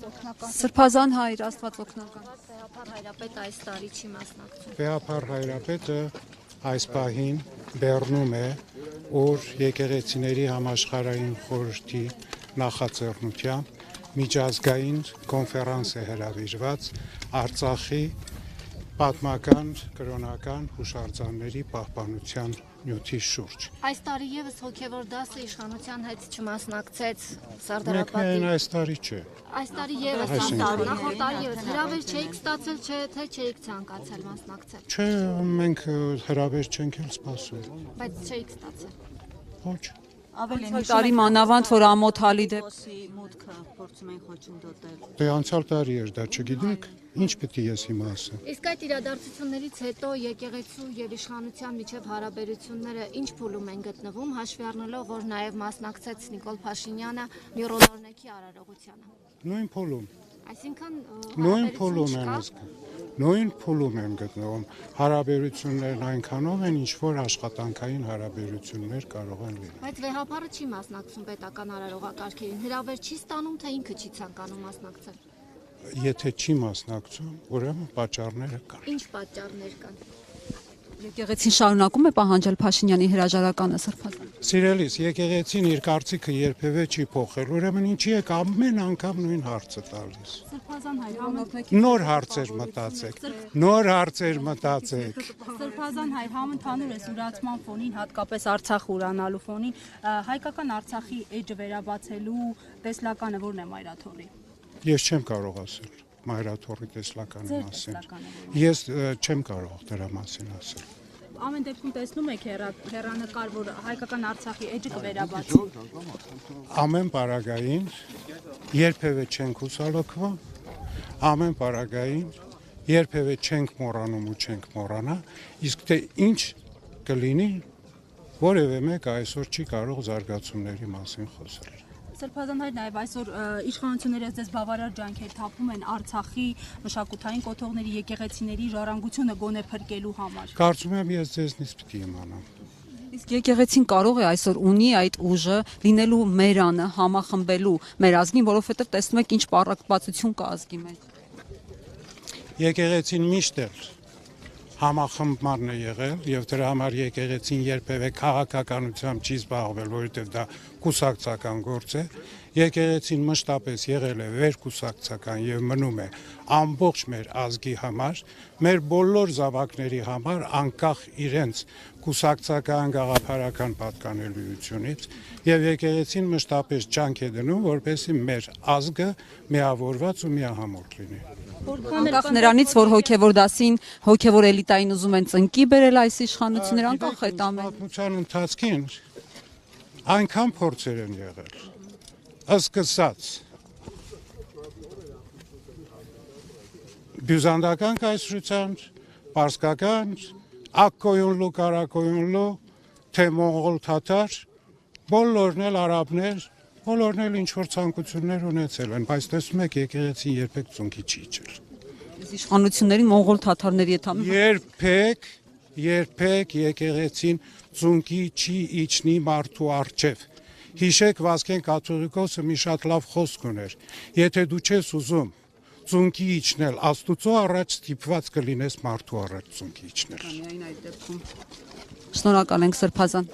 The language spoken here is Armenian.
Սրբազան հայր, Աստված օգնական։ Վեհապար հայրապետ այս տարի չի մասնակցում։ Վեհապար հայրապետը այս պահին բեռնում է, որ եկեղեցիների համաշխարհային խորհրդի նախաձեռնությամբ միջազգային կոնֆերանս է հրավիրված Արցախի պատմական կրոնական հուշարձանների պահպանության նյութի շուրջ։ Այս տարի եւս հոգեվոր դասը իշխանության հետ չմասնակցեց Մեկ Սարդարապետի։ միայն այս տարի չէ։ Այս տարի եւս նախորդ տարի եւս հրավեր չէիք ստացել, թե չէիք ցանկացել մասնակցել։ Չէ, մենք հրավեր չենք էլ սպասում։ Բայց չէիք ստացել։ Ոչ։ Ավելի տարի մանավանդ, որ ամոթալի դեպքի մուտքը փորձում են խոչընդոտել։ Դե անցյալ տարի էր, դա չգիտեք, ինչ պետք է ես հիմա ասեմ։ Իսկ այդ իրադարձություններից հետո եկեղեցու եւ իշխանության միջև հարաբերությունները ինչ փուլում են գտնվում, հաշվի առնելով, որ նաեւ մասնակցեց Նիկոլ Փաշինյանը Միրոլորնեքի արարողությանը։ Նույն փուլում։ Այսինքն Նույն փուլում են ասկա։ Նույն փուլում են գտնվում հարաբերություններն այնքանով են, ինչ որ աշխատանքային հարաբերություններ կարող են լինել։ Բայց վեհապարը չի մասնակցում պետական արարողակարգերին, հրավեր չի ստանում, թե ինքը չի ցանկանում մասնակցել։ Եթե չի մասնակցում, ուրեմն պատճառները կան։ Ինչ պատճառներ կան։ եկեղեցին շարունակում է պահանջել Փաշինյանի հրաժարականը Սրբազան։ Սիրելիս, եկեղեցին իր կարծիքը երբևէ չի փոխել, ուրեմն ինչի եք ամեն անգամ նույն հարցը տալիս։ Սրբազան հայր համընդհանուր Նոր հարցեր մտածեք։ Նոր հարցեր մտածեք։ Սրբազան հայր համընդհանուր է ուրացման ֆոնին, հատկապես Արցախ ուրանալու ֆոնին, հայկական Արցախի էջը վերաբացելու տեսլականը որն է Մայրաթորի։ Ես չեմ կարող ասել Մայրաթորի տեսլականի մասին։ Ես չեմ կարող դրա մասին ասել։ Ամեն դեպքում տեսնում եք հեռանկար, որ հայկական Արցախի էջը կվերաբացի։ Ամեն պարագային երբևէ չենք հուսալոքվում, ամեն պարագային երբևէ չենք մոռանում ու չենք մոռանա, իսկ թե ինչ կլինի, որևէ մեկը այսօր չի կարող զարգացումների մասին խոսել։ Սրբազան հայր նաև այսօր իշխանությունները ձեզ բավարար ջանքեր թափում են Արցախի մշակութային կոթողների եկեղեցիների ժառանգությունը գոնե փրկելու համար։ Կարծում եմ ես ձեզնից պիտի իմանամ։ Իսկ եկեղեցին կարող է այսօր ունի այդ ուժը լինելու մերանը, համախմբելու մեր ազգին, որովհետև տեսնում եք ինչ պառակտվածություն կա ազգի մեջ։ Եկեղեցին միշտ էլ համախմբման է եղել եւ դրա համար եկեղեցին երբևէ քաղաքականությամբ չի զբաղվել, որովհետեւ դա կուսակցական գործ է։ Եկեղեցին մշտապես եղել է վերկուսակցական եւ մնում է ամբողջ մեր ազգի համար, մեր բոլոր զավակների համար, անկախ իրենց կուսակցական գաղափարական պատկանելիությունից եւ եկեղեցին մշտապես ջանք է դնում, որպեսզի մեր ազգը միավորված ու միահամոռ լինի։ Անկախ նրանից, որ հոգևոր դասին, հոգևոր էլիտային ուզում են ծնկի բերել այս իշխանությունները, անկախ այդ ամեն։ Պատմության ընթացքին այնքան փորձեր են եղել։ Սկսած բյուզանդական կայսրության, պարսկական, ակկոյունլու, կարակոյունլու, թե մոնղոլ թաթար, բոլորն էլ արաբներ, բոլորն էլ ինչ-որ ցանկություններ ունեցել են, բայց տեսնում եք եկեղեցին երբեք ծունկի չի իջել։ Իշխանություններին մոնղոլ թաթարների հետ Երբեք եկեղեցին ծունկի չի իջնի մարդու առջև։ Հիշեք Վասկեն կաթողիկոսը մի շատ լավ խոսք ուներ. եթե դու չես ուզում ծունկի իջնել, Աստուծո առաջ ստիպված կլինես մարդու առաջ ծունկի իջնել։ Միայն այդ դեպքում։ Շնորհակալ ենք Սրբազան։